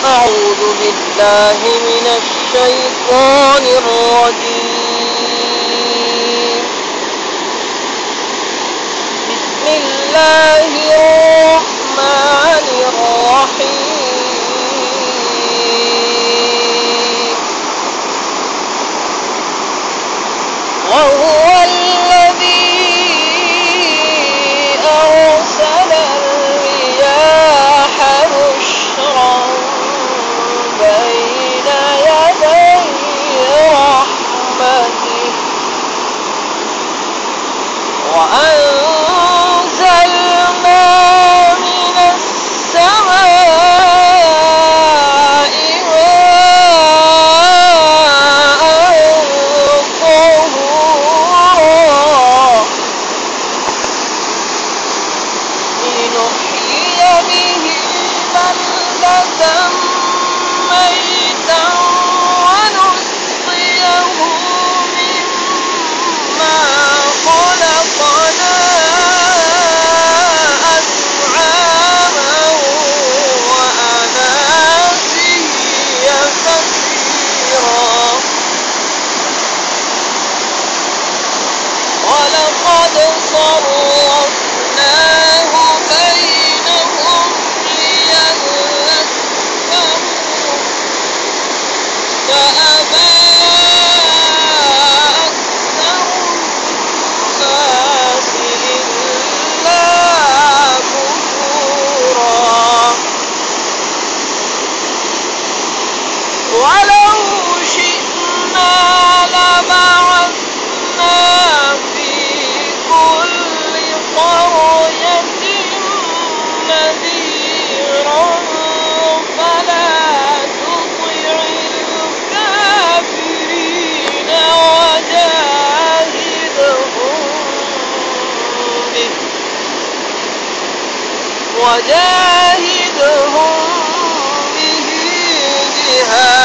أعوذ بالله من الشيطان الرجيم. بسم الله الرحمن الرحيم. وهو الذي أرسل الرياح بشرا بين يدي رحمته وأنزلنا من السماء ماء طهورا لنحيي به بلدة ميتا ونسقيه مما خلقنا أنعاما وأناسيا كثيرا ولقد صرفناه بينهم ليذكروا فأبى أكثر الناس إلا كفورا ولو شئنا لبعثنا في كل قرية نذيرا فلا تطع الكافرين وجاهدهم به جهادا